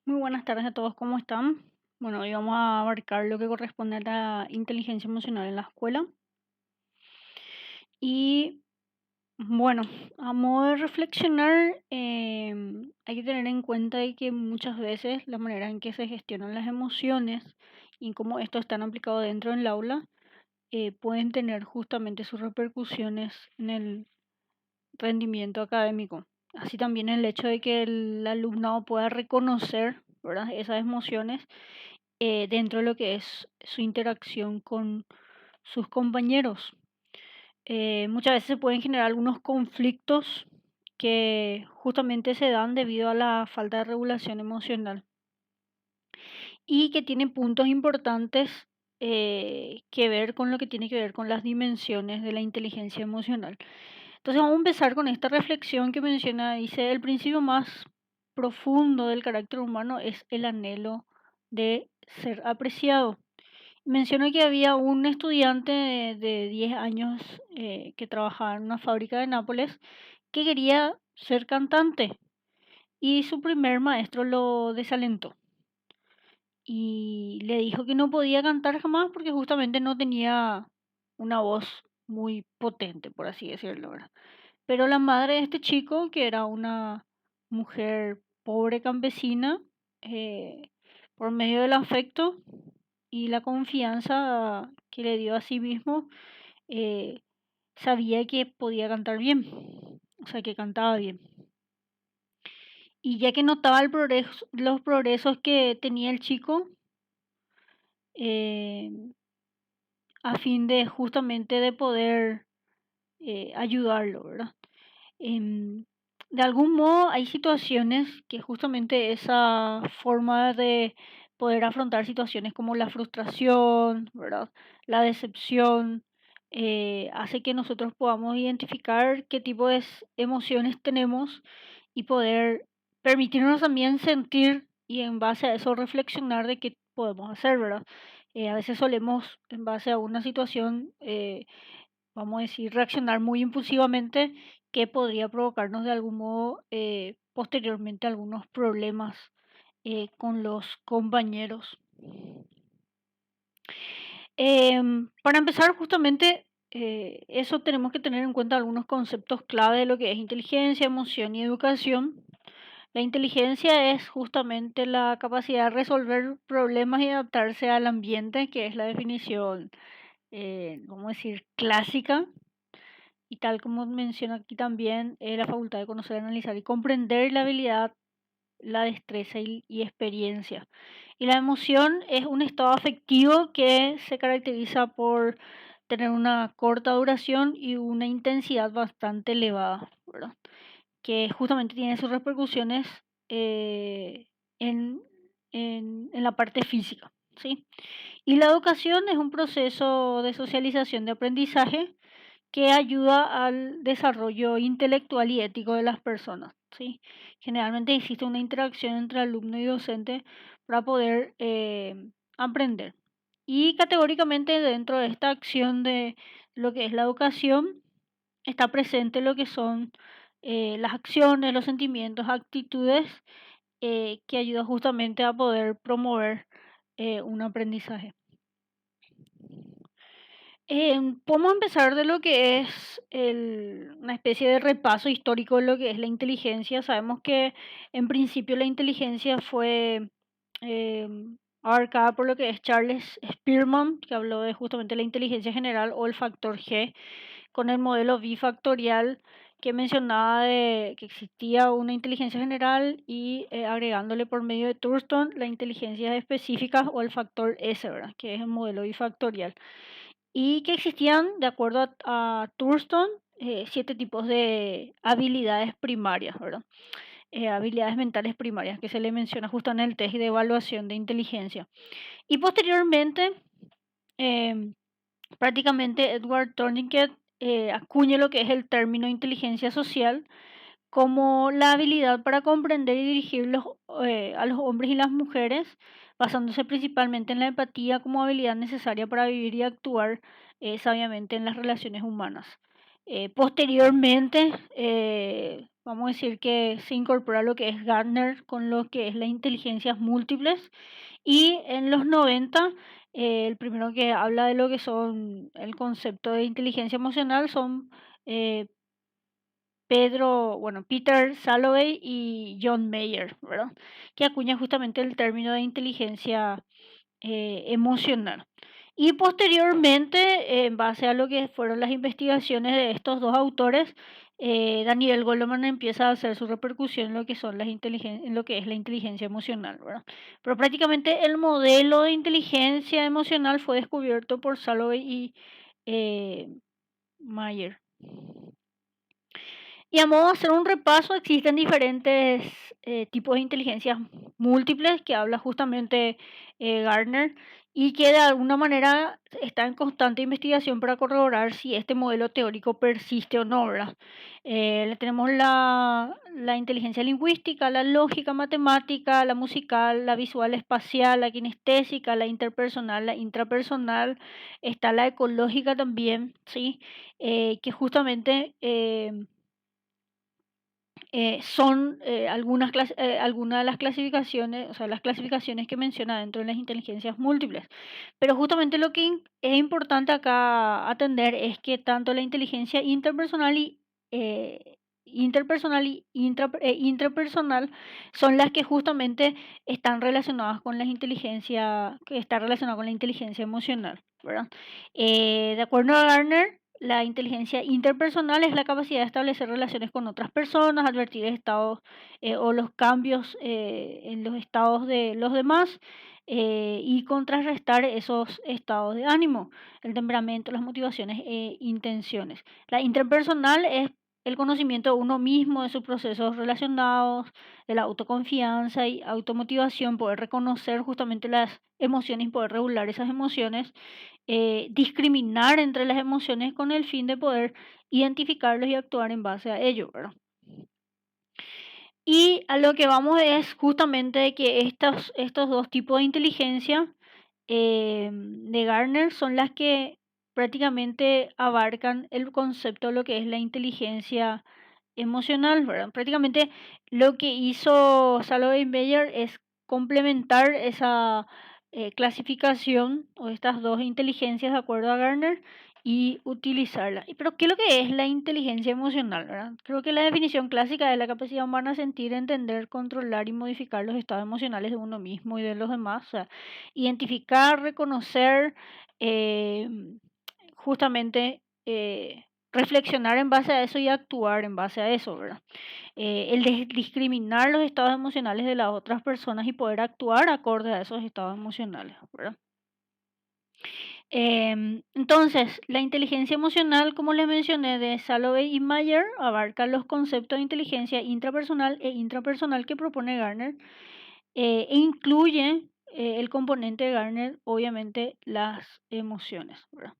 Muy buenas tardes a todos, ¿cómo están? Bueno, hoy vamos a abarcar lo que corresponde a la inteligencia emocional en la escuela. Y bueno, a modo de reflexionar, hay que tener en cuenta de que muchas veces la manera en que se gestionan las emociones y cómo esto están aplicado dentro del aula pueden tener justamente sus repercusiones en el rendimiento académico. Así también el hecho de que el alumnado pueda reconocer, ¿verdad?, esas emociones dentro de lo que es su interacción con sus compañeros. Muchas veces se pueden generar algunos conflictos que justamente se dan debido a la falta de regulación emocional y que tienen puntos importantes que ver con lo que tiene que ver con las dimensiones de la inteligencia emocional. Entonces vamos a empezar con esta reflexión que menciona, dice, el principio más profundo del carácter humano es el anhelo de ser apreciado. Mencionó que había un estudiante de 10 años que trabajaba en una fábrica de Nápoles que quería ser cantante y su primer maestro lo desalentó y le dijo que no podía cantar jamás porque justamente no tenía una voz muy potente, por así decirlo, ¿verdad? Pero la madre de este chico, que era una mujer pobre campesina, eh, por medio del afecto y la confianza que le dio a sí mismo, eh, sabía que podía cantar bien, o sea, que cantaba bien. Y ya que notaba los progresos que tenía el chico, eh, a fin de justamente de poder ayudarlo, ¿verdad? Em, de algún modo hay situaciones que justamente esa forma de poder afrontar situaciones como la frustración, ¿verdad? La decepción, hace que nosotros podamos identificar qué tipo de emociones tenemos y poder permitirnos también sentir y en base a eso reflexionar de qué podemos hacer, ¿verdad? A veces solemos, en base a una situación, vamos a decir, reaccionar muy impulsivamente que podría provocarnos de algún modo posteriormente algunos problemas con los compañeros. Para empezar, justamente eso tenemos que tener en cuenta algunos conceptos clave de lo que es inteligencia, emoción y educación. La inteligencia es justamente la capacidad de resolver problemas y adaptarse al ambiente, que es la definición, vamos a decir, clásica. Y tal como menciona aquí también, la facultad de conocer, analizar y comprender la habilidad, la destreza y experiencia. Y la emoción es un estado afectivo que se caracteriza por tener una corta duración y una intensidad bastante elevada, ¿verdad? Que justamente tiene sus repercusiones eh, en, en la parte física, ¿sí? Y la educación es un proceso de socialización de aprendizaje que ayuda al desarrollo intelectual y ético de las personas, ¿sí? Generalmente existe una interacción entre alumno y docente para poder aprender. Y categóricamente dentro de esta acción de lo que es la educación está presente lo que son las acciones, los sentimientos, actitudes que ayudan justamente a poder promover un aprendizaje. Podemos empezar de lo que es una especie de repaso histórico de lo que es la inteligencia. Sabemos que en principio la inteligencia fue abarcada por lo que es Charles Spearman, que habló de justamente la inteligencia general o el factor G, con el modelo bifactorial que mencionaba de que existía una inteligencia general y agregándole por medio de Thurston la inteligencia específica o el factor S, ¿verdad? Que es el modelo bifactorial y que existían, de acuerdo a Thurston, 7 tipos de habilidades primarias, ¿verdad? Habilidades mentales primarias que se le menciona justo en el test de evaluación de inteligencia. Y posteriormente, em, prácticamente Edward Thorndike acuña lo que es el término inteligencia social como la habilidad para comprender y dirigir a los hombres y las mujeres, basándose principalmente en la empatía como habilidad necesaria para vivir y actuar sabiamente en las relaciones humanas. Posteriormente, vamos a decir que se incorpora lo que es Gardner con lo que es las inteligencias múltiples, y en los 90, el primero que habla de lo que son el concepto de inteligencia emocional son eh, Peter Salovey y John Mayer, ¿verdad? Que acuña justamente el término de inteligencia emocional. Y posteriormente, en base a lo que fueron las investigaciones de estos dos autores, Daniel Goleman empieza a hacer su repercusión en lo que son en lo que es la inteligencia emocional, ¿verdad? Pero prácticamente el modelo de inteligencia emocional fue descubierto por Salovey y Mayer. Y a modo de hacer un repaso, existen diferentes tipos de inteligencias múltiples que habla justamente Gardner, y que de alguna manera está en constante investigación para corroborar si este modelo teórico persiste o no, ¿verdad? Tenemos la inteligencia lingüística, la lógica matemática, la musical, la visual espacial, la kinestésica, la interpersonal, la intrapersonal, está la ecológica también, ¿sí? Que justamente son algunas de las clasificaciones, o sea, las clasificaciones que menciona dentro de las inteligencias múltiples. Pero justamente lo que es importante acá atender es que tanto la inteligencia interpersonal y intrapersonal son las que justamente están relacionadas con que está relacionada con la inteligencia emocional, ¿verdad? De acuerdo a Garner, la inteligencia interpersonal es la capacidad de establecer relaciones con otras personas, advertir estados o los cambios en los estados de los demás, y contrarrestar esos estados de ánimo, el temperamento, las motivaciones e intenciones. La interpersonal es el conocimiento de uno mismo, de sus procesos relacionados, de la autoconfianza y automotivación, poder reconocer justamente las emociones y poder regular esas emociones, discriminar entre las emociones con el fin de poder identificarlos y actuar en base a ello, ¿verdad? Y a lo que vamos es justamente que estos dos tipos de inteligencia de Garner son las que prácticamente abarcan el concepto de lo que es la inteligencia emocional, ¿verdad? Prácticamente lo que hizo Salovey Meyer es complementar esa clasificación o estas dos inteligencias de acuerdo a Garner y utilizarla. Pero, ¿qué es lo que es la inteligencia emocional, verdad? Creo que la definición clásica es la capacidad humana de sentir, entender, controlar y modificar los estados emocionales de uno mismo y de los demás. O sea, identificar, reconocer, eh, justamente reflexionar en base a eso y actuar en base a eso, ¿verdad? Discriminar los estados emocionales de las otras personas y poder actuar acorde a esos estados emocionales, ¿verdad? Entonces, la inteligencia emocional, como les mencioné, de Salovey y Mayer, abarca los conceptos de inteligencia intrapersonal e intrapersonal que propone Garner, e incluye el componente de Garner, obviamente, las emociones, ¿verdad?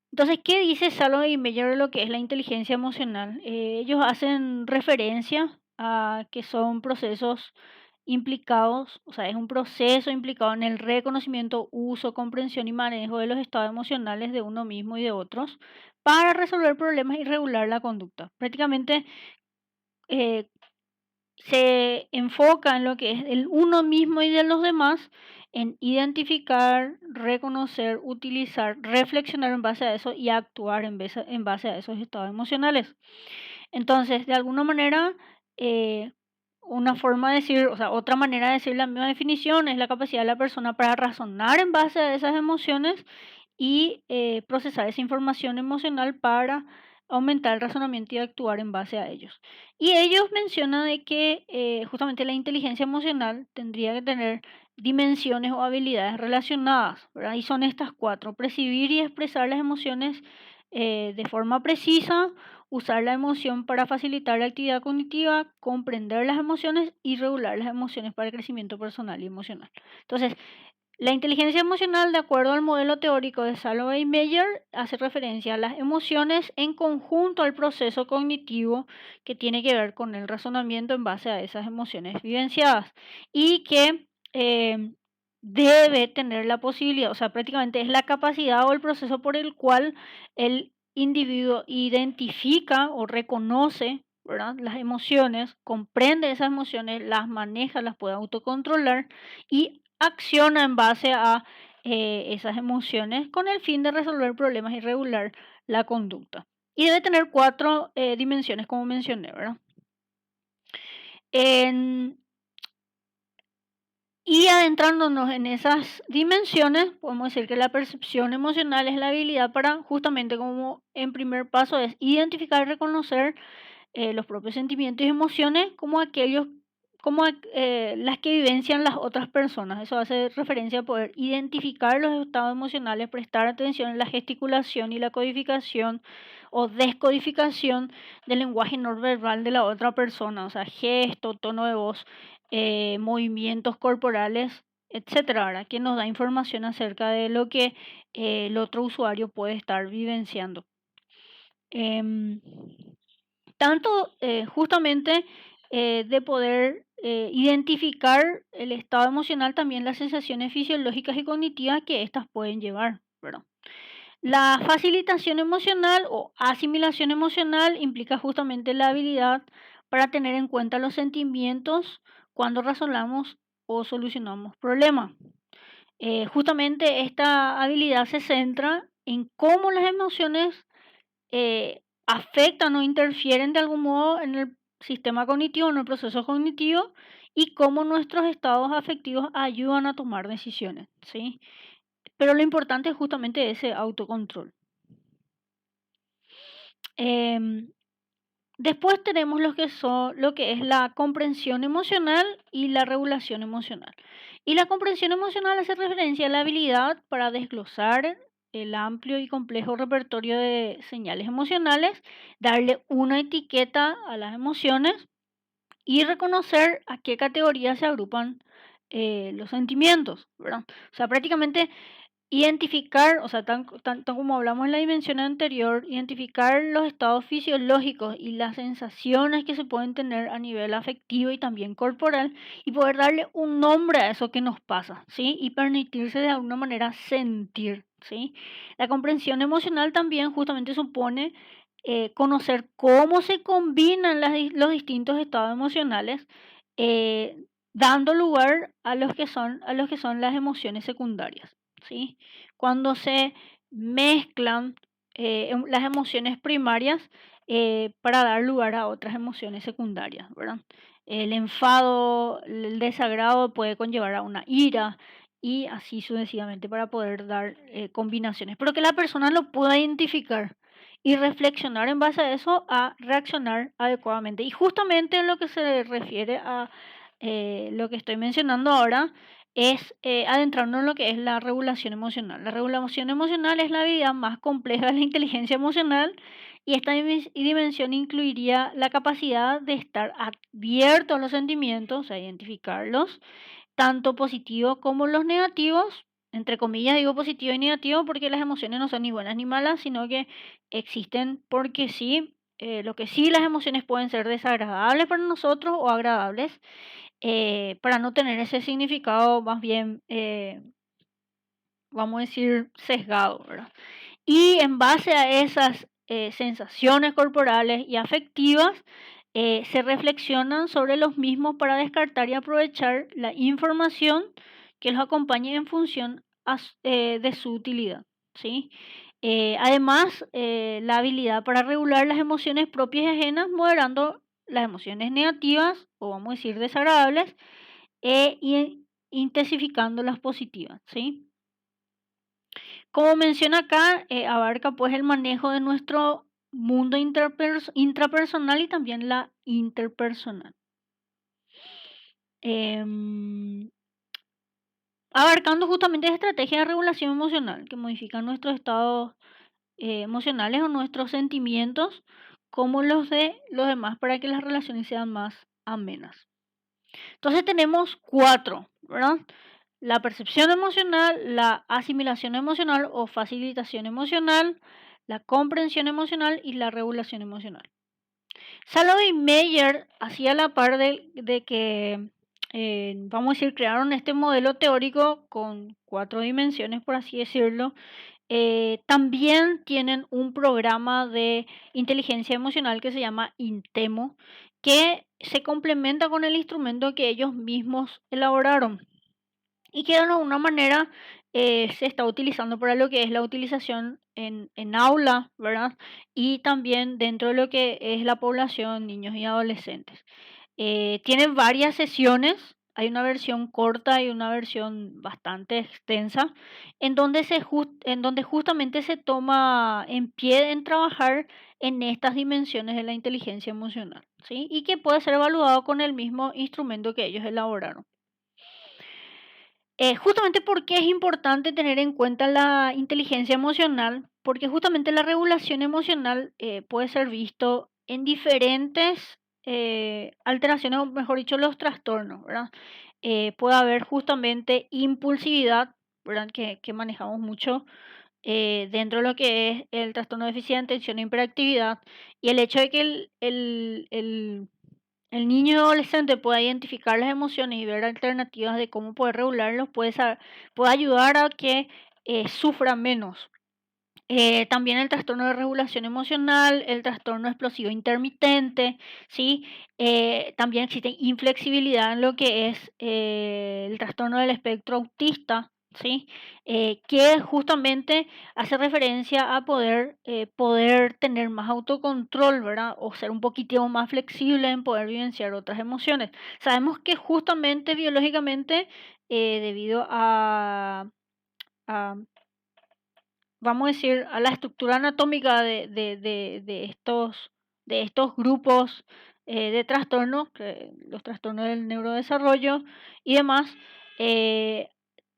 Entonces, ¿qué dice Salovey y Mayer de lo que es la inteligencia emocional? Ellos hacen referencia a que son procesos implicados, o sea, es un proceso implicado en el reconocimiento, uso, comprensión y manejo de los estados emocionales de uno mismo y de otros para resolver problemas y regular la conducta. Prácticamente eh, se enfoca en lo que es el uno mismo y de los demás, en identificar, reconocer, utilizar, reflexionar en base a eso y actuar en base a esos estados emocionales. Entonces, de alguna manera, una forma de decir, o sea, otra manera de decir la misma definición es la capacidad de la persona para razonar en base a esas emociones y procesar esa información emocional para aumentar el razonamiento y actuar en base a ellos. Y ellos mencionan de que justamente la inteligencia emocional tendría que tener dimensiones o habilidades relacionadas, ¿verdad? Y son estas cuatro: percibir y expresar las emociones de forma precisa, usar la emoción para facilitar la actividad cognitiva, comprender las emociones y regular las emociones para el crecimiento personal y emocional. Entonces, la inteligencia emocional, de acuerdo al modelo teórico de Salovey y Meyer, hace referencia a las emociones en conjunto al proceso cognitivo que tiene que ver con el razonamiento en base a esas emociones vivenciadas, y que debe tener la posibilidad, o sea, prácticamente es la capacidad o el proceso por el cual el individuo identifica o reconoce, ¿verdad?, las emociones, comprende esas emociones, las maneja, las puede autocontrolar y acciona en base a esas emociones con el fin de resolver problemas y regular la conducta. Y debe tener cuatro dimensiones, como mencioné, ¿verdad? Y adentrándonos en esas dimensiones, podemos decir que la percepción emocional es la habilidad para, justamente como en primer paso, es identificar y reconocer los propios sentimientos y emociones como aquellos, como las que vivencian las otras personas. Eso hace referencia a poder identificar los estados emocionales, prestar atención en la gesticulación y la codificación o descodificación del lenguaje no verbal de la otra persona, o sea, gesto, tono de voz, movimientos corporales, etcétera, ¿verdad?, que nos da información acerca de lo que el otro usuario puede estar vivenciando. Em, Tanto justamente de poder identificar el estado emocional, también las sensaciones fisiológicas y cognitivas que éstas pueden llevar, ¿verdad? La facilitación emocional o asimilación emocional implica justamente la habilidad para tener en cuenta los sentimientos cuando razonamos o solucionamos problemas. Justamente esta habilidad se centra en cómo las emociones afectan o interfieren de algún modo en el sistema cognitivo, en el proceso cognitivo, y cómo nuestros estados afectivos ayudan a tomar decisiones, ¿sí? Pero lo importante es justamente ese autocontrol. Em, Después tenemos lo que es la comprensión emocional y la regulación emocional. Y la comprensión emocional hace referencia a la habilidad para desglosar el amplio y complejo repertorio de señales emocionales, darle una etiqueta a las emociones y reconocer a qué categorías se agrupan los sentimientos, ¿verdad? O sea, prácticamente identificar, o sea, tanto como hablamos en la dimensión anterior, identificar los estados fisiológicos y las sensaciones que se pueden tener a nivel afectivo y también corporal y poder darle un nombre a eso que nos pasa, ¿sí? Y permitirse de alguna manera sentir, ¿sí? La comprensión emocional también justamente supone conocer cómo se combinan los distintos estados emocionales, eh, dando lugar a los que son las emociones secundarias, ¿sí? Cuando se mezclan las emociones primarias para dar lugar a otras emociones secundarias, ¿verdad? El enfado, el desagrado puede conllevar a una ira y así sucesivamente para poder dar combinaciones, pero que la persona lo pueda identificar y reflexionar en base a eso a reaccionar adecuadamente. Y justamente en lo que se refiere a lo que estoy mencionando ahora, es adentrarnos en lo que es la regulación emocional. La regulación emocional es la habilidad más compleja de la inteligencia emocional y esta dimensión incluiría la capacidad de estar abierto a los sentimientos, a identificarlos, tanto positivos como los negativos. Entre comillas digo positivo y negativo porque las emociones no son ni buenas ni malas, sino que existen porque sí. Lo que sí, las emociones pueden ser desagradables para nosotros o agradables, para no tener ese significado más bien, vamos a decir, sesgado, ¿verdad? Y en base a esas sensaciones corporales y afectivas, se reflexionan sobre los mismos para descartar y aprovechar la información que los acompañe en función de su utilidad, ¿sí? Además, la habilidad para regular las emociones propias y ajenas, moderando las emociones negativas o vamos a decir desagradables, y intensificando las positivas, ¿sí? Como menciona acá, abarca pues el manejo de nuestro mundo intrapersonal y también la interpersonal. Em, Abarcando justamente estrategias de regulación emocional que modifican nuestros estados emocionales o nuestros sentimientos como los de los demás para que las relaciones sean más amenas. Entonces tenemos cuatro, ¿verdad? La percepción emocional, la asimilación emocional o facilitación emocional, la comprensión emocional y la regulación emocional. Salovey y Meyer, hacía la par de que, vamos a decir, crearon este modelo teórico con cuatro dimensiones, por así decirlo, También tienen un programa de inteligencia emocional que se llama Intemo, que se complementa con el instrumento que ellos mismos elaboraron y que de alguna manera se está utilizando para lo que es la utilización en aula, ¿verdad? Y también dentro de lo que es la población, niños y adolescentes. Tiene varias sesiones, hay una versión corta y una versión bastante extensa, en donde justamente se toma en pie en trabajar en estas dimensiones de la inteligencia emocional, ¿sí? Y que puede ser evaluado con el mismo instrumento que ellos elaboraron. Justamente porque es importante tener en cuenta la inteligencia emocional, porque justamente la regulación emocional puede ser visto en diferentes alteraciones, o mejor dicho, los trastornos, ¿verdad? Puede haber justamente impulsividad, ¿verdad? Que manejamos mucho dentro de lo que es el trastorno de déficit de atención e hiperactividad, y el hecho de que el niño y adolescente pueda identificar las emociones y ver alternativas de cómo poder regularlos puede ayudar a que sufra menos. También el trastorno de regulación emocional, el trastorno explosivo intermitente, ¿sí? También existe inflexibilidad en lo que es el trastorno del espectro autista, ¿sí? Que justamente hace referencia a poder tener más autocontrol, ¿verdad? O ser un poquitito más flexible en poder vivenciar otras emociones. Sabemos que justamente biológicamente, debido a vamos a decir, a la estructura anatómica de estos grupos de trastornos, los trastornos del neurodesarrollo y demás, eh,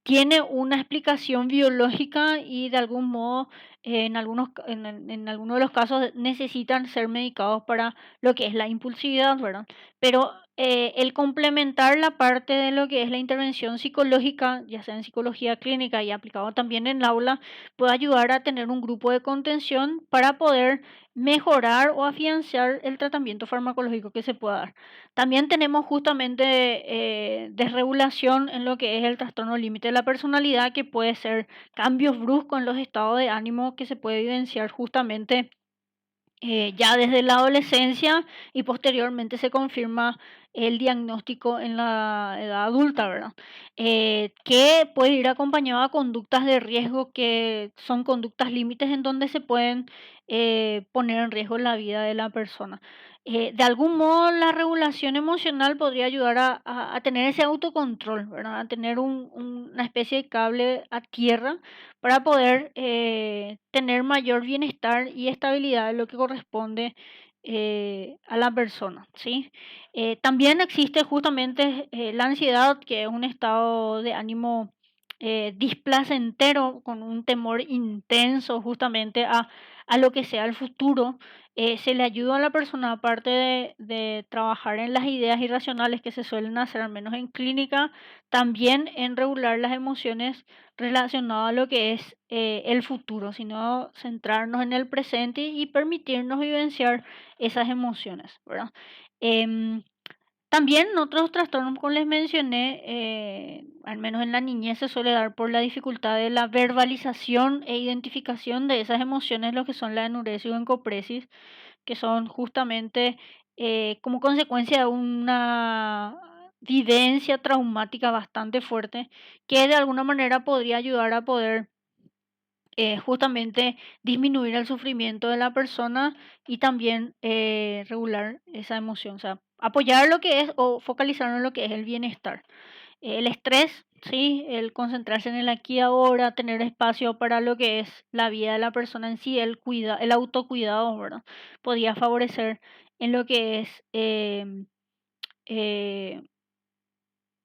tiene una explicación biológica y de algún modo en algunos de los casos necesitan ser medicados para lo que es la impulsividad, ¿verdad? Pero el complementar la parte de lo que es la intervención psicológica, ya sea en psicología clínica y aplicado también en el aula, puede ayudar a tener un grupo de contención para poder mejorar o afianzar el tratamiento farmacológico que se pueda dar. También tenemos justamente desregulación en lo que es el trastorno límite de la personalidad, que puede ser cambios bruscos en los estados de ánimo que se puede evidenciar justamente ya desde la adolescencia, y posteriormente se confirma el diagnóstico en la edad adulta, ¿verdad? Que puede ir acompañado a conductas de riesgo, que son conductas límites en donde se pueden poner en riesgo la vida de la persona. De algún modo, la regulación emocional podría ayudar a tener ese autocontrol, ¿verdad? A tener una especie de cable a tierra para poder tener mayor bienestar y estabilidad en lo que corresponde a la persona, ¿sí? También existe justamente la ansiedad, que es un estado de ánimo displacentero, con un temor intenso justamente a lo que sea el futuro. Se le ayuda a la persona, aparte de trabajar en las ideas irracionales que se suelen hacer, al menos en clínica, también en regular las emociones relacionado a lo que es el futuro, sino centrarnos en el presente y permitirnos vivenciar esas emociones, ¿verdad? Em, También otros trastornos, como les mencioné, al menos en la niñez, se suele dar por la dificultad de la verbalización e identificación de esas emociones, lo que son la enuresis o encopresis, que son justamente como consecuencia de una vivencia traumática bastante fuerte, que de alguna manera podría ayudar a poder justamente disminuir el sufrimiento de la persona y también regular esa emoción, o sea, apoyar lo que es o focalizar en lo que es el bienestar. El estrés, sí, el concentrarse en el aquí y ahora, tener espacio para lo que es la vida de la persona en sí, el autocuidado, ¿verdad? Podría favorecer en lo que es eh,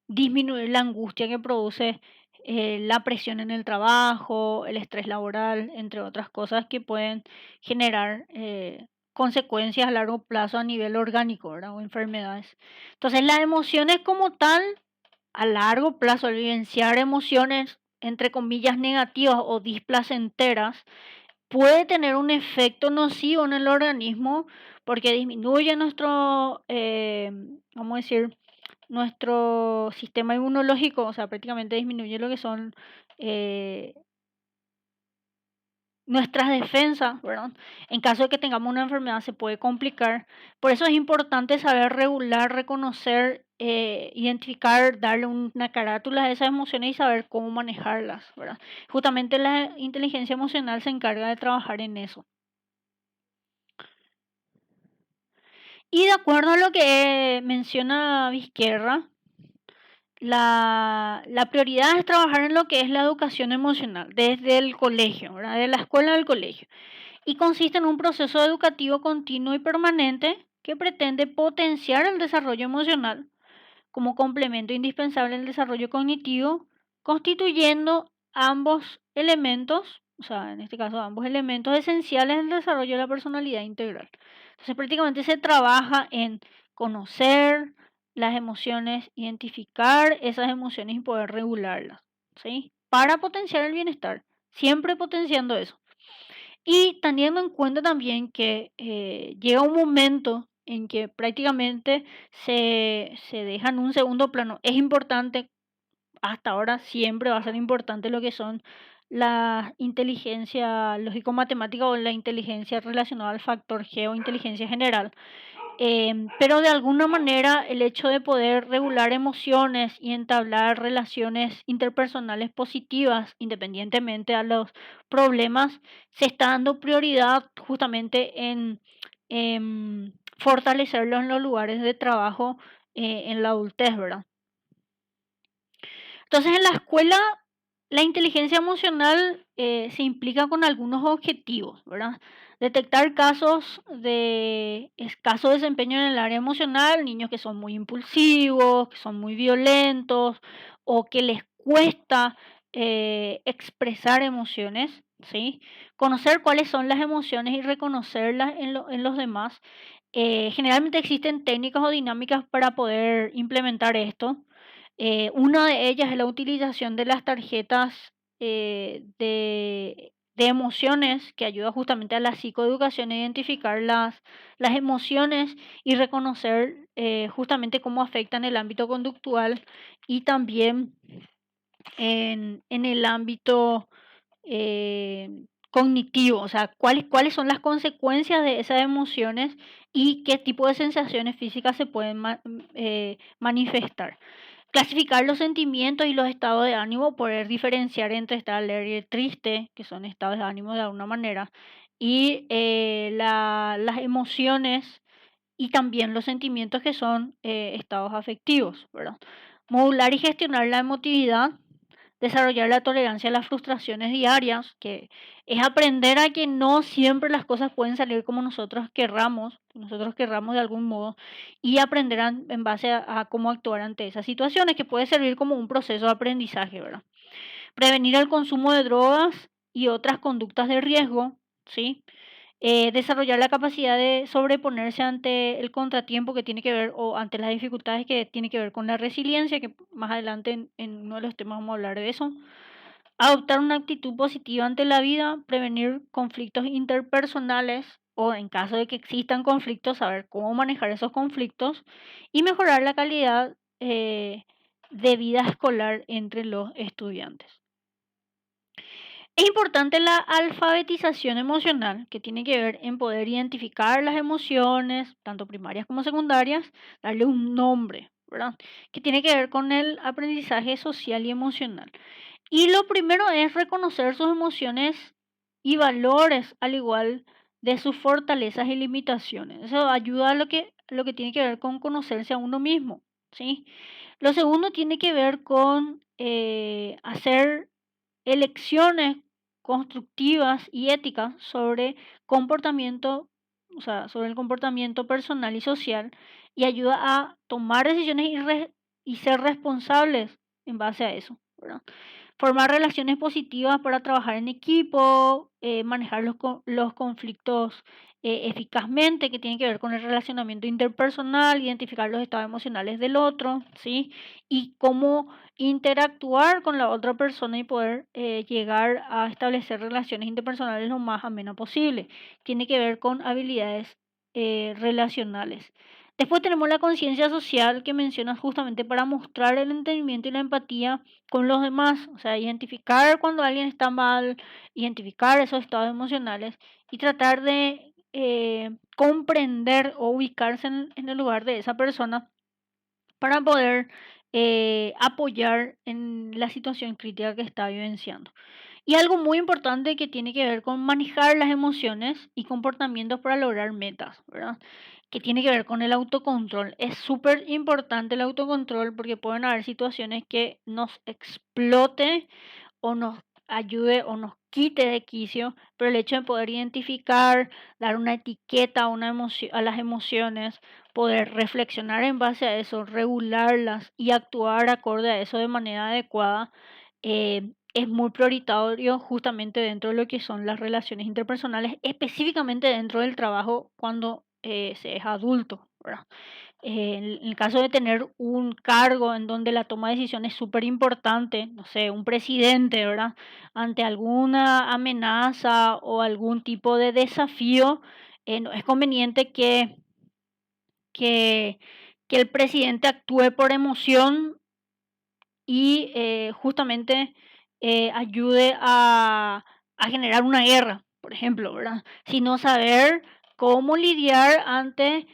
disminuir la angustia que produce la presión en el trabajo, el estrés laboral, entre otras cosas que pueden generar consecuencias a largo plazo a nivel orgánico, ¿verdad? O enfermedades. Entonces, las emociones como tal, a largo plazo, el vivenciar emociones, entre comillas, negativas o displacenteras, puede tener un efecto nocivo en el organismo, porque disminuye nuestro, vamos a decir, nuestro sistema inmunológico, o sea, prácticamente disminuye lo que son eh, nuestras defensas, ¿verdad? En caso de que tengamos una enfermedad se puede complicar. Por eso es importante saber regular, reconocer, identificar, darle una carátula a esas emociones y saber cómo manejarlas, ¿verdad? Justamente la inteligencia emocional se encarga de trabajar en eso. Y de acuerdo a lo que menciona Vizquerra, la prioridad es trabajar en lo que es la educación emocional, desde el colegio, ¿verdad? De la escuela al colegio. Y consiste en un proceso educativo continuo y permanente que pretende potenciar el desarrollo emocional como complemento indispensable al desarrollo cognitivo, constituyendo ambos elementos, o sea, en este caso ambos elementos esenciales del desarrollo de la personalidad integral. Entonces prácticamente se trabaja en conocer las emociones, identificar esas emociones y poder regularlas, ¿sí? Para potenciar el bienestar, siempre potenciando eso. Y teniendo en cuenta también que llega un momento en que prácticamente se deja en un segundo plano. Es importante, hasta ahora siempre va a ser importante lo que son la inteligencia lógico-matemática o la inteligencia relacionada al factor G o inteligencia general. Pero de alguna manera el hecho de poder regular emociones y entablar relaciones interpersonales positivas, independientemente a los problemas, se está dando prioridad justamente en fortalecerlo en los lugares de trabajo en la adultez, ¿verdad? Entonces, en la escuela, la inteligencia emocional se implica con algunos objetivos, ¿verdad? Detectar casos de escaso desempeño en el área emocional, niños que son muy impulsivos, que son muy violentos o que les cuesta expresar emociones, ¿sí? Conocer cuáles son las emociones y reconocerlas en los demás. Generalmente existen técnicas o dinámicas para poder implementar esto. Una de ellas es la utilización de las tarjetas de emociones, que ayuda justamente a la psicoeducación a identificar las emociones y reconocer justamente cómo afectan el ámbito conductual y también en el ámbito eh, cognitivo, o sea, cuáles son las consecuencias de esas emociones y qué tipo de sensaciones físicas se pueden manifestar. Clasificar los sentimientos y los estados de ánimo, poder diferenciar entre estar alegre y triste, que son estados de ánimo de alguna manera, y las emociones y también los sentimientos que son estados afectivos, ¿verdad? Modular y gestionar la emotividad, desarrollar la tolerancia a las frustraciones diarias, que es aprender a que no siempre las cosas pueden salir como nosotros querramos de algún modo, y aprender en base a cómo actuar ante esas situaciones, que puede servir como un proceso de aprendizaje, ¿verdad? Prevenir el consumo de drogas y otras conductas de riesgo, ¿sí? Desarrollar la capacidad de sobreponerse ante el contratiempo que tiene que ver o ante las dificultades que tiene que ver con la resiliencia, que más adelante en uno de los temas vamos a hablar de eso. Adoptar una actitud positiva ante la vida, prevenir conflictos interpersonales o en caso de que existan conflictos, saber cómo manejar esos conflictos y mejorar la calidad de vida escolar entre los estudiantes. Es importante la alfabetización emocional, que tiene que ver en poder identificar las emociones, tanto primarias como secundarias, darle un nombre, ¿verdad? Que tiene que ver con el aprendizaje social y emocional. Y lo primero es reconocer sus emociones y valores, al igual de sus fortalezas y limitaciones. Eso ayuda a lo que tiene que ver con conocerse a uno mismo, ¿sí? Lo segundo tiene que ver con hacer elecciones constructivas y éticas sobre comportamiento, o sea, sobre el comportamiento personal y social, y ayuda a tomar decisiones y ser responsables en base a eso, ¿verdad? Formar relaciones positivas para trabajar en equipo, manejar los conflictos eficazmente, que tienen que ver con el relacionamiento interpersonal, identificar los estados emocionales del otro, ¿sí? Y cómo interactuar con la otra persona y poder llegar a establecer relaciones interpersonales lo más amena posible. Tiene que ver con habilidades relacionales. Después tenemos la conciencia social que mencionas justamente para mostrar el entendimiento y la empatía con los demás, o sea, identificar cuando alguien está mal, identificar esos estados emocionales y tratar de comprender o ubicarse en el lugar de esa persona para poder apoyar en la situación crítica que está vivenciando. Y algo muy importante que tiene que ver con manejar las emociones y comportamientos para lograr metas, ¿verdad? Que tiene que ver con el autocontrol. Es súper importante el autocontrol porque pueden haber situaciones que nos explote o nos ayude o nos quite de quicio, pero el hecho de poder identificar, dar una etiqueta a, a las emociones, poder reflexionar en base a eso, regularlas y actuar acorde a eso de manera adecuada, es muy prioritario justamente dentro de lo que son las relaciones interpersonales, específicamente dentro del trabajo cuando se es adulto, ¿verdad? En el caso de tener un cargo en donde la toma de decisión es súper importante, no sé, un presidente, ¿verdad? Ante alguna amenaza o algún tipo de desafío, no es conveniente que, que el presidente actúe por emoción y justamente ayude a generar una guerra, por ejemplo, ¿verdad? Sino saber cómo lidiar ante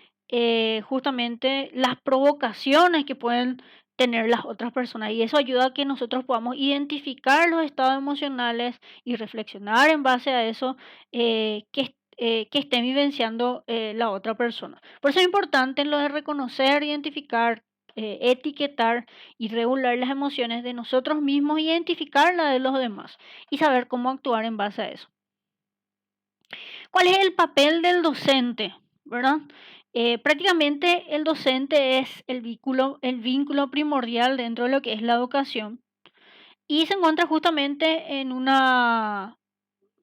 justamente las provocaciones que pueden tener las otras personas. Y eso ayuda a que nosotros podamos identificar los estados emocionales y reflexionar en base a eso que esté vivenciando la otra persona. Por eso es importante lo de reconocer, identificar, etiquetar y regular las emociones de nosotros mismos, identificar la de los demás y saber cómo actuar en base a eso. ¿Cuál es el papel del docente? ¿Verdad? Prácticamente el docente es el vínculo primordial dentro de lo que es la educación y se encuentra justamente en una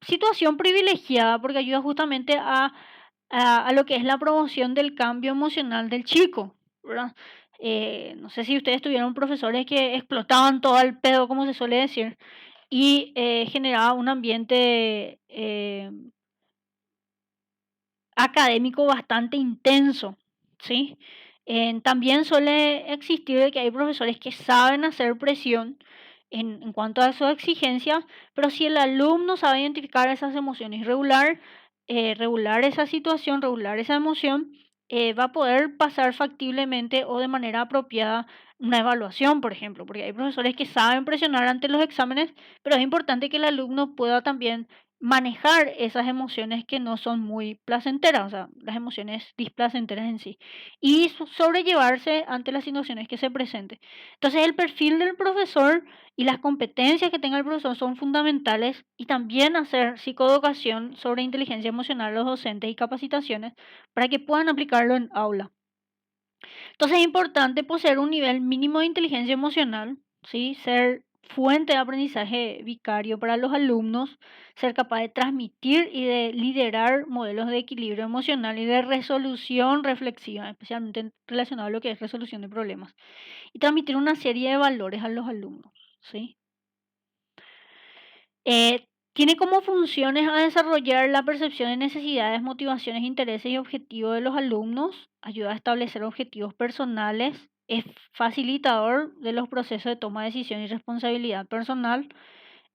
situación privilegiada porque ayuda justamente a lo que es la promoción del cambio emocional del chico, ¿verdad? No sé si ustedes tuvieron profesores que explotaban todo el pedo, como se suele decir, y generaba un ambiente académico bastante intenso, ¿sí? También suele existir de que hay profesores que saben hacer presión en cuanto a sus exigencias, pero si el alumno sabe identificar esas emociones y regular esa situación, regular esa emoción, va a poder pasar factiblemente o de manera apropiada una evaluación, por ejemplo, porque hay profesores que saben presionar ante los exámenes, pero es importante que el alumno pueda también manejar esas emociones que no son muy placenteras, o sea, las emociones displacenteras en sí, y sobrellevarse ante las situaciones que se presenten. Entonces, el perfil del profesor y las competencias que tenga el profesor son fundamentales y también hacer psicoeducación sobre inteligencia emocional a los docentes y capacitaciones para que puedan aplicarlo en aula. Entonces es importante poseer un nivel mínimo de inteligencia emocional, ¿sí? Ser fuente de aprendizaje vicario para los alumnos, ser capaz de transmitir y de liderar modelos de equilibrio emocional y de resolución reflexiva, especialmente relacionado a lo que es resolución de problemas, y transmitir una serie de valores a los alumnos, ¿sí? Eh, Tiene como funciones a desarrollar la percepción de necesidades, motivaciones, intereses y objetivos de los alumnos, ayuda a establecer objetivos personales, es facilitador de los procesos de toma de decisión y responsabilidad personal,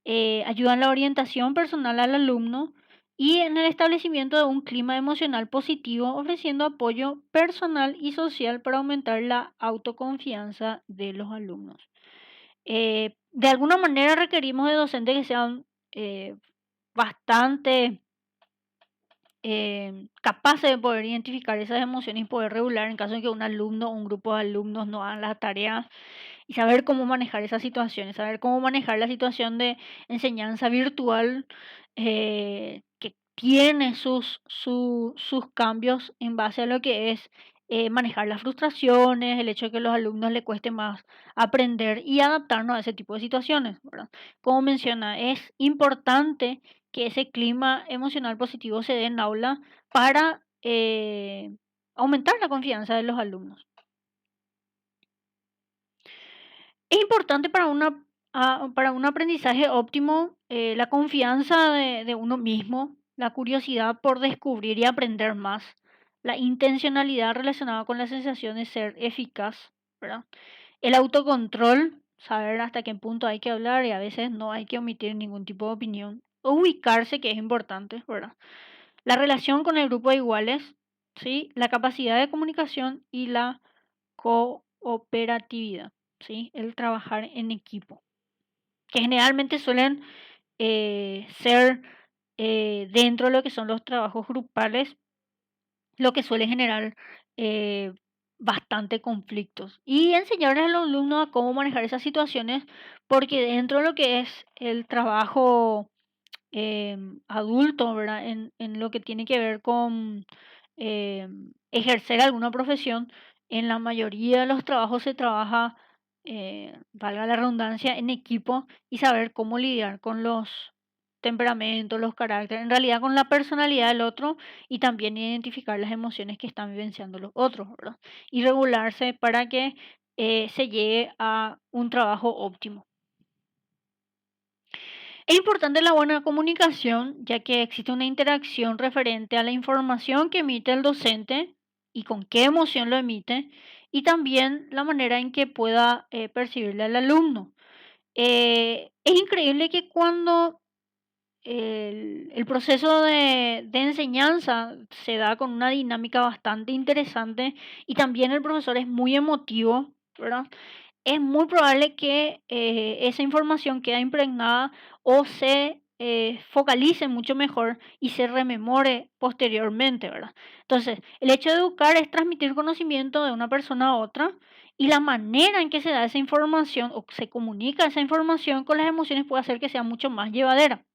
ayuda en la orientación personal al alumno y en el establecimiento de un clima emocional positivo, ofreciendo apoyo personal y social para aumentar la autoconfianza de los alumnos. De alguna manera requerimos de docentes que sean eh, bastante capaces de poder identificar esas emociones y poder regular en caso de que un alumno o un grupo de alumnos no hagan las tareas y saber cómo manejar esas situaciones, saber cómo manejar la situación de enseñanza virtual que tiene sus cambios en base a lo que es manejar las frustraciones, el hecho de que a los alumnos les cueste más aprender y adaptarnos a ese tipo de situaciones, ¿verdad? Como menciona, es importante que ese clima emocional positivo se dé en aula para aumentar la confianza de los alumnos. Es importante para un aprendizaje óptimo la confianza de uno mismo, la curiosidad por descubrir y aprender más, la intencionalidad relacionada con la sensación de ser eficaz, ¿verdad? El autocontrol, saber hasta qué punto hay que hablar y a veces no hay que omitir ningún tipo de opinión. Ubicarse, que es importante, ¿verdad? La relación con el grupo de iguales, ¿sí? La capacidad de comunicación y la cooperatividad, ¿sí? El trabajar en equipo, que generalmente suelen ser dentro de lo que son los trabajos grupales, lo que suele generar eh, bastante conflictos. Y enseñarles a los alumnos a cómo manejar esas situaciones, porque dentro de lo que es el trabajo adulto, ¿verdad? En lo que tiene que ver con ejercer alguna profesión, en la mayoría de los trabajos se trabaja, valga la redundancia, en equipo y saber cómo lidiar con los temperamentos, los caracteres, en realidad con la personalidad del otro y también identificar las emociones que están vivenciando los otros, ¿verdad? Y regularse para que se llegue a un trabajo óptimo. Es importante la buena comunicación, ya que existe una interacción referente a la información que emite el docente y con qué emoción lo emite, y también la manera en que pueda percibirle al alumno. Es increíble que cuando el proceso de enseñanza se da con una dinámica bastante interesante y también el profesor es muy emotivo, ¿verdad? Es muy probable que esa información quede impregnada o se focalice mucho mejor y se rememore posteriormente, ¿verdad? Entonces, el hecho de educar es transmitir conocimiento de una persona a otra y la manera en que se da esa información o se comunica esa información con las emociones puede hacer que sea mucho más llevadera,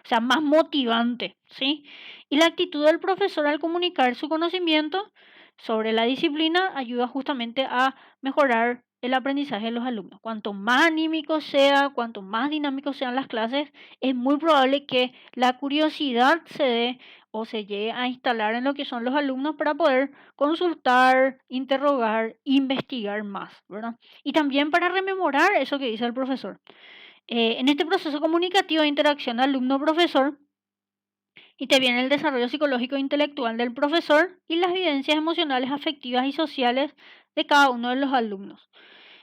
o sea, más motivante, ¿sí? Y la actitud del profesor al comunicar su conocimiento sobre la disciplina ayuda justamente a mejorar el aprendizaje de los alumnos. Cuanto más anímico sea, cuanto más dinámicos sean las clases, es muy probable que la curiosidad se dé o se llegue a instalar en lo que son los alumnos para poder consultar, interrogar, investigar más, ¿verdad? Y también para rememorar eso que dice el profesor. En este proceso comunicativo de interacción alumno-profesor, interviene el desarrollo psicológico e intelectual del profesor y las vivencias emocionales, afectivas y sociales de cada uno de los alumnos.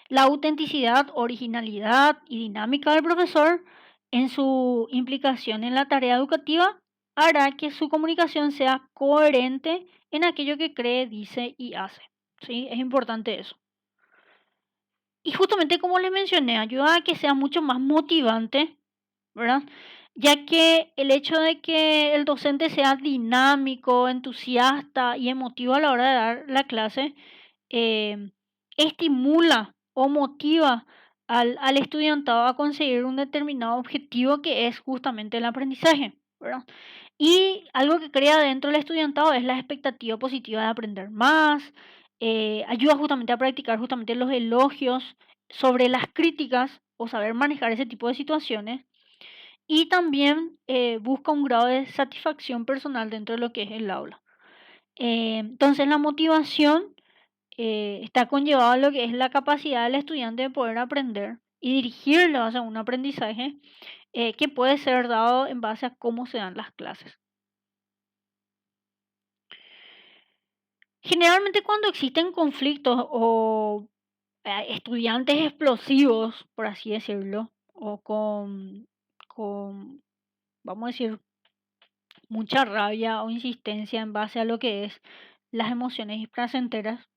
La autenticidad, originalidad y dinámica del profesor en su implicación en la tarea educativa hará que su comunicación sea coherente en aquello que cree, dice y hace. ¿Sí? Es importante eso. Y justamente como les mencioné, ayuda a que sea mucho más motivante, ¿verdad? Ya que el hecho de que el docente sea dinámico, entusiasta y emotivo a la hora de dar la clase, eh, estimula o motiva al estudiantado a conseguir un determinado objetivo que es justamente el aprendizaje, ¿verdad? Y algo que crea dentro del estudiantado es la expectativa positiva de aprender más, ayuda justamente a practicar justamente los elogios sobre las críticas o saber manejar ese tipo de situaciones y también busca un grado de satisfacción personal dentro de lo que es el aula. Entonces la motivación está conllevado a lo que es la capacidad del estudiante de poder aprender y dirigirlo hacia un aprendizaje que puede ser dado en base a cómo se dan las clases. Generalmente cuando existen conflictos o estudiantes explosivos, por así decirlo, o con, vamos a decir, mucha rabia o insistencia en base a lo que es las emociones placenteras,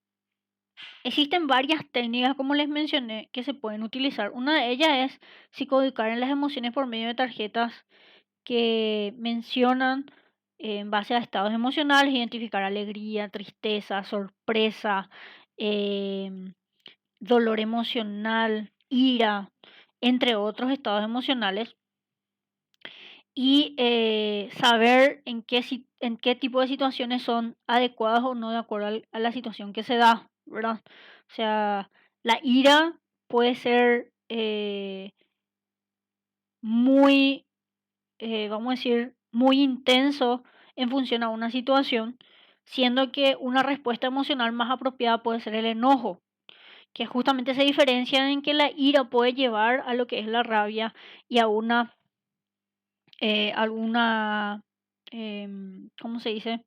existen varias técnicas, como les mencioné, que se pueden utilizar. Una de ellas es psicoeducar en las emociones por medio de tarjetas que mencionan en base a estados emocionales, identificar alegría, tristeza, sorpresa, em, dolor emocional, ira, entre otros estados emocionales, y saber en qué tipo de situaciones son adecuadas o no de acuerdo a la situación que se da, ¿verdad? O sea, la ira puede ser muy, vamos a decir, muy intenso en función a una situación, siendo que una respuesta emocional más apropiada puede ser el enojo, que justamente se diferencia en que la ira puede llevar a lo que es la rabia y a una alguna, ¿cómo se dice?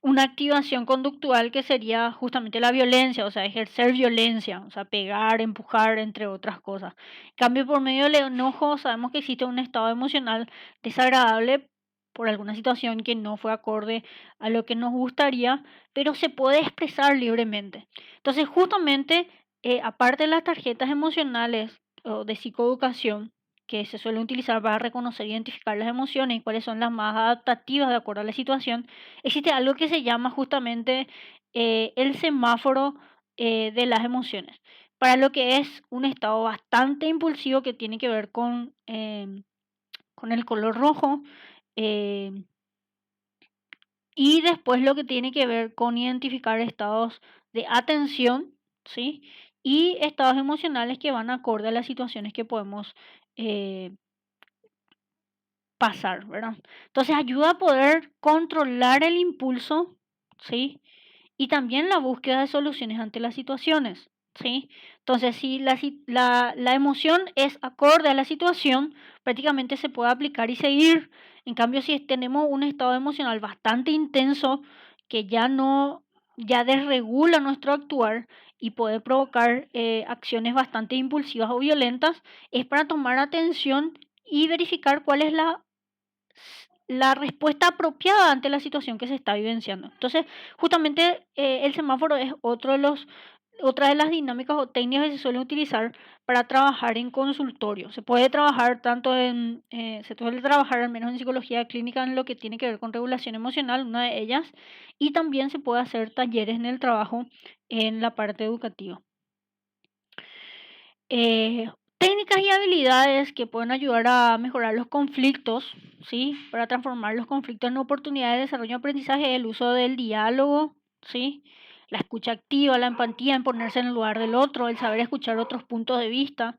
una activación conductual que sería justamente la violencia, o sea, ejercer violencia, o sea, pegar, empujar, entre otras cosas. En cambio, por medio del enojo sabemos que existe un estado emocional desagradable por alguna situación que no fue acorde a lo que nos gustaría, pero se puede expresar libremente. Entonces, justamente, aparte de las tarjetas emocionales o de psicoeducación, que se suelen utilizar para reconocer e identificar las emociones y cuáles son las más adaptativas de acuerdo a la situación, existe algo que se llama justamente el semáforo de las emociones, para lo que es un estado bastante impulsivo que tiene que ver con el color rojo, eh, y después lo que tiene que ver con identificar estados de atención, ¿sí? Y estados emocionales que van acorde a las situaciones que podemos eh, pasar, ¿verdad? Entonces ayuda a poder controlar el impulso, ¿sí? Y también la búsqueda de soluciones ante las situaciones, ¿sí? Entonces, si la emoción es acorde a la situación, prácticamente se puede aplicar y seguir. En cambio, si tenemos un estado emocional bastante intenso que ya no, ya desregula nuestro actuar y puede provocar acciones bastante impulsivas o violentas, es para tomar atención y verificar cuál es la respuesta apropiada ante la situación que se está vivenciando. Entonces, justamente el semáforo es otra de las dinámicas o técnicas que se suelen utilizar para trabajar en consultorio. Se puede trabajar se suele trabajar al menos en psicología clínica en lo que tiene que ver con regulación emocional, una de ellas, y también se puede hacer talleres en el trabajo en la parte educativa. Eh, Técnicas y habilidades que pueden ayudar a mejorar los conflictos, ¿sí? Para transformar los conflictos en oportunidades de desarrollo y aprendizaje, el uso del diálogo, ¿sí? La escucha activa, la empatía, en ponerse en el lugar del otro, el saber escuchar otros puntos de vista,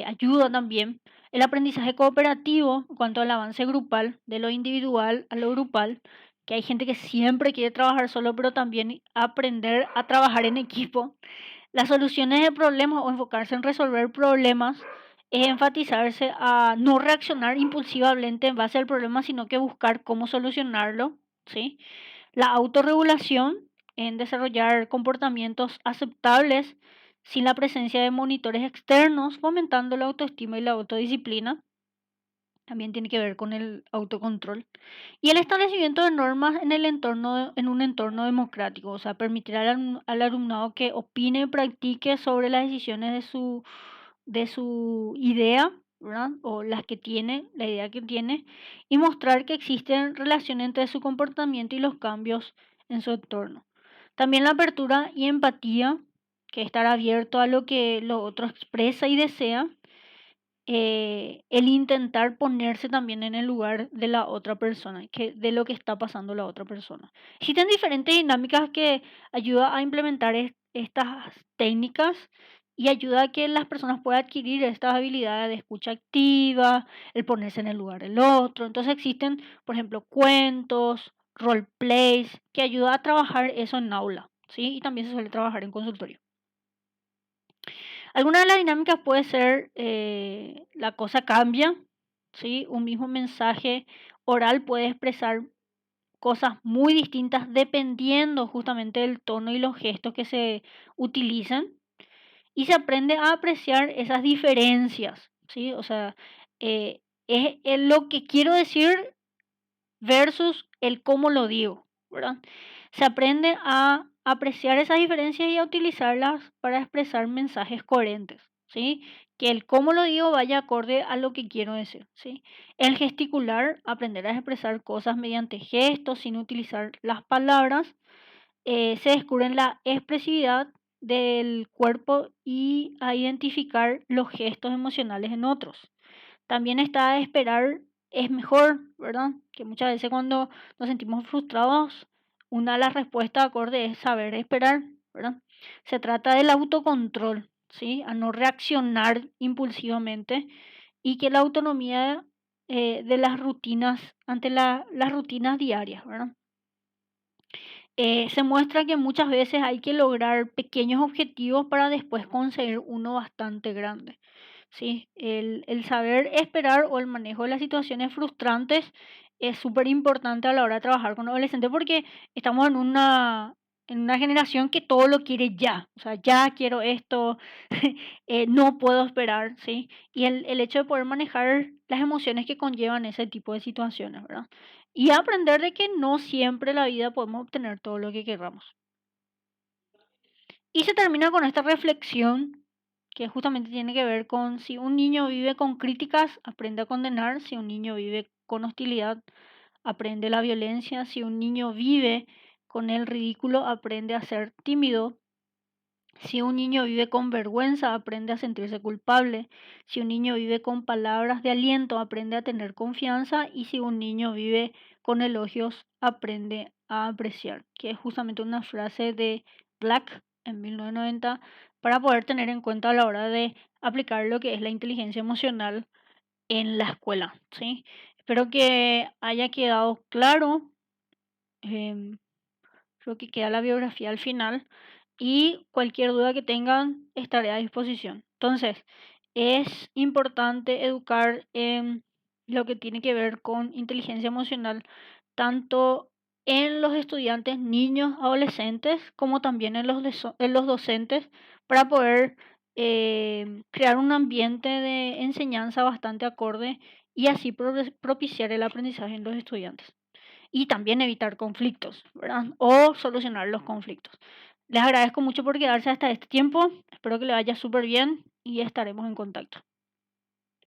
ayuda también. El aprendizaje cooperativo en cuanto al avance grupal, de lo individual a lo grupal, que hay gente que siempre quiere trabajar solo, pero también aprender a trabajar en equipo. Las soluciones de problemas o enfocarse en resolver problemas es enfatizarse a no reaccionar impulsivamente en base al problema, sino que buscar cómo solucionarlo, ¿sí? La autorregulación en desarrollar comportamientos aceptables sin la presencia de monitores externos, fomentando la autoestima y la autodisciplina. También tiene que ver con el autocontrol. Y el establecimiento de normas en el entorno, en un entorno democrático, o sea, permitir al alumnado que opine y practique sobre las decisiones de su idea, ¿verdad? O las que tiene, la idea que tiene, y mostrar que existen relaciones entre su comportamiento y los cambios en su entorno. También la apertura y empatía, que es estar abierto a lo que lo otro expresa y desea, el intentar ponerse también en el lugar de la otra persona, de lo que está pasando la otra persona. Existen diferentes dinámicas que ayudan a implementar estas técnicas y ayuda a que las personas puedan adquirir estas habilidades de escucha activa, el ponerse en el lugar del otro. Entonces existen, por ejemplo, cuentos, roleplays, que ayuda a trabajar eso en aula, ¿sí? Y también se suele trabajar en consultorio. Alguna de las dinámicas puede ser la cosa cambia, ¿sí? Un mismo mensaje oral puede expresar cosas muy distintas dependiendo justamente del tono y los gestos que se utilizan y se aprende a apreciar esas diferencias, ¿sí? O sea, es lo que quiero decir versus el cómo lo digo, ¿verdad? Se aprende a apreciar esas diferencias y a utilizarlas para expresar mensajes coherentes, ¿sí? Que el cómo lo digo vaya acorde a lo que quiero decir, ¿sí? El gesticular, aprender a expresar cosas mediante gestos sin utilizar las palabras, se descubre la expresividad del cuerpo y a identificar los gestos emocionales en otros. También está esperar es mejor, ¿verdad? Que muchas veces cuando nos sentimos frustrados, una de las respuestas acorde es saber esperar, ¿verdad? Se trata del autocontrol, ¿sí? A no reaccionar impulsivamente y que la autonomía de las rutinas ante las rutinas diarias, ¿verdad? Se muestra que muchas veces hay que lograr pequeños objetivos para después conseguir uno bastante grande. ¿Sí? El saber esperar o el manejo de las situaciones frustrantes es súper importante a la hora de trabajar con adolescentes porque estamos en una generación que todo lo quiere ya. O sea, ya quiero esto, no puedo esperar, ¿sí? Y el hecho de poder manejar las emociones que conllevan ese tipo de situaciones, ¿verdad? Y aprender de que no siempre en la vida podemos obtener todo lo que querramos. Y se termina con esta reflexión que justamente tiene que ver con si un niño vive con críticas, aprende a condenar; si un niño vive con hostilidad, aprende la violencia; si un niño vive con el ridículo, aprende a ser tímido; si un niño vive con vergüenza, aprende a sentirse culpable; si un niño vive con palabras de aliento, aprende a tener confianza; y si un niño vive con elogios, aprende a apreciar, que es justamente una frase de Black en 1990 para poder tener en cuenta a la hora de aplicar lo que es la inteligencia emocional en la escuela, ¿sí? Espero que haya quedado claro. em, Creo que queda la biografía al final y cualquier duda que tengan estaré a disposición. Entonces, es importante educar en lo que tiene que ver con inteligencia emocional, tanto en los estudiantes, niños, adolescentes, como también en en los docentes, para poder crear un ambiente de enseñanza bastante acorde y así propiciar el aprendizaje en los estudiantes y también evitar conflictos, ¿verdad? O solucionar los conflictos. Les agradezco mucho por quedarse hasta este tiempo. Espero que le vaya súper bien y estaremos en contacto.